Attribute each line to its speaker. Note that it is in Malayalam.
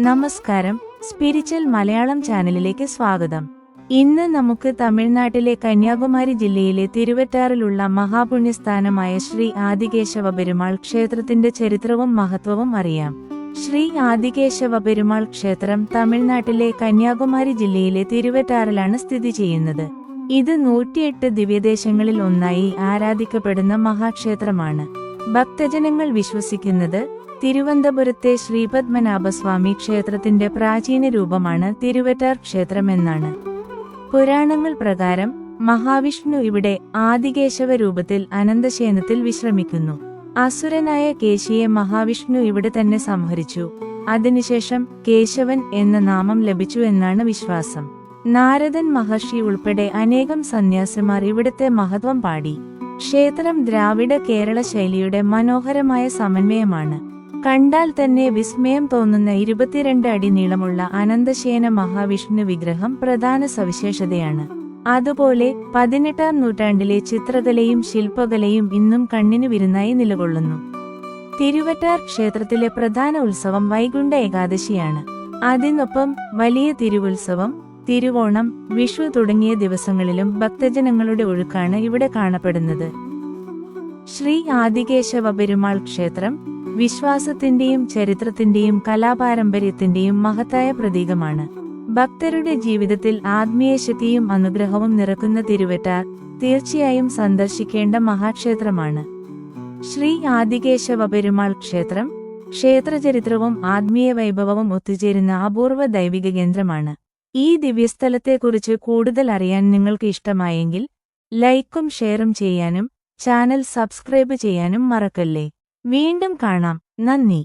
Speaker 1: നമസ്കാരം, സ്പിരിച്വൽ മലയാളം ചാനലിലേക്ക് സ്വാഗതം. ഇന്ന് നമുക്ക് തമിഴ്നാട്ടിലെ കന്യാകുമാരി ജില്ലയിലെ തിരുവറ്റാറിലുള്ള മഹാപുണ്യസ്ഥാനമായ ശ്രീ ആദികേശവ പെരുമാൾ ക്ഷേത്രത്തിന്റെ ചരിത്രവും മഹത്വവും അറിയാം. ശ്രീ ആദികേശവ പെരുമാൾ ക്ഷേത്രം തമിഴ്നാട്ടിലെ കന്യാകുമാരി ജില്ലയിലെ തിരുവറ്റാറിലാണ് സ്ഥിതി ചെയ്യുന്നത്. ഇത് 108 ദിവ്യദേശങ്ങളിൽ ഒന്നായി ആരാധിക്കപ്പെടുന്ന മഹാക്ഷേത്രമാണ്. ഭക്തജനങ്ങൾ വിശ്വസിക്കുന്നത് തിരുവനന്തപുരത്തെ ശ്രീപത്മനാഭസ്വാമി ക്ഷേത്രത്തിന്റെ പ്രാചീന രൂപമാണ് തിരുവറ്റാർ ക്ഷേത്രമെന്നാണ്. പുരാണങ്ങൾ പ്രകാരം മഹാവിഷ്ണു ഇവിടെ ആദികേശവ രൂപത്തിൽ അനന്തശയനത്തിൽ വിശ്രമിക്കുന്നു. അസുരനായ കേശിയെ മഹാവിഷ്ണു ഇവിടെ തന്നെ സംഹരിച്ചു. അതിനുശേഷം കേശവൻ എന്ന നാമം ലഭിച്ചു എന്നാണ് വിശ്വാസം. നാരദൻ മഹർഷി ഉൾപ്പെടെ അനേകം സന്യാസിമാർ ഇവിടുത്തെ മഹത്വം പാടി. ക്ഷേത്രം ദ്രാവിഡ കേരള ശൈലിയുടെ മനോഹരമായ സമന്വയമാണ്. കണ്ടാൽ തന്നെ വിസ്മയം തോന്നുന്ന 22 അടി നീളമുള്ള അനന്തശയന മഹാവിഷ്ണു വിഗ്രഹം പ്രധാന സവിശേഷതയാണ്. അതുപോലെ 18-ാം നൂറ്റാണ്ടിലെ ചിത്രകലയും ശില്പകലയും ഇന്നും കണ്ണിനു വിരുന്നായി നിലകൊള്ളുന്നു. തിരുവറ്റാർ ക്ഷേത്രത്തിലെ പ്രധാന ഉത്സവം വൈകുണ്ഠ ഏകാദശിയാണ്. അതിനൊപ്പം വലിയ തിരുവുത്സവം, തിരുവോണം, വിഷു തുടങ്ങിയ ദിവസങ്ങളിലും ഭക്തജനങ്ങളുടെ ഒഴുക്കാണ് ഇവിടെ കാണപ്പെടുന്നത്. ശ്രീ ആദികേശവ പെരുമാൾ ക്ഷേത്രം വിശ്വാസത്തിന്റെയും ചരിത്രത്തിന്റെയും കലാപാരമ്പര്യത്തിന്റെയും മഹത്തായ പ്രതീകമാണ്. ഭക്തരുടെ ജീവിതത്തിൽ ആത്മീയശക്തിയും അനുഗ്രഹവും നിറക്കുന്ന തിരുവറ്റാർ തീർച്ചയായും സന്ദർശിക്കേണ്ട മഹാക്ഷേത്രമാണ്. ശ്രീ ആദികേശവ പെരുമാൾ ക്ഷേത്രം ക്ഷേത്രചരിത്രവും ആത്മീയ വൈഭവവും ഒത്തുചേരുന്ന അപൂർവ ദൈവിക കേന്ദ്രമാണ്. ഈ ദിവ്യസ്ഥലത്തെക്കുറിച്ച് കൂടുതൽ അറിയാൻ നിങ്ങൾക്ക് ഇഷ്ടമായെങ്കിൽ ലൈക്കും ഷെയറും ചെയ്യാനും ചാനൽ സബ്സ്ക്രൈബ് ചെയ്യാനും മറക്കല്ലേ. വീണ്ടും കാണാം. നന്ദി.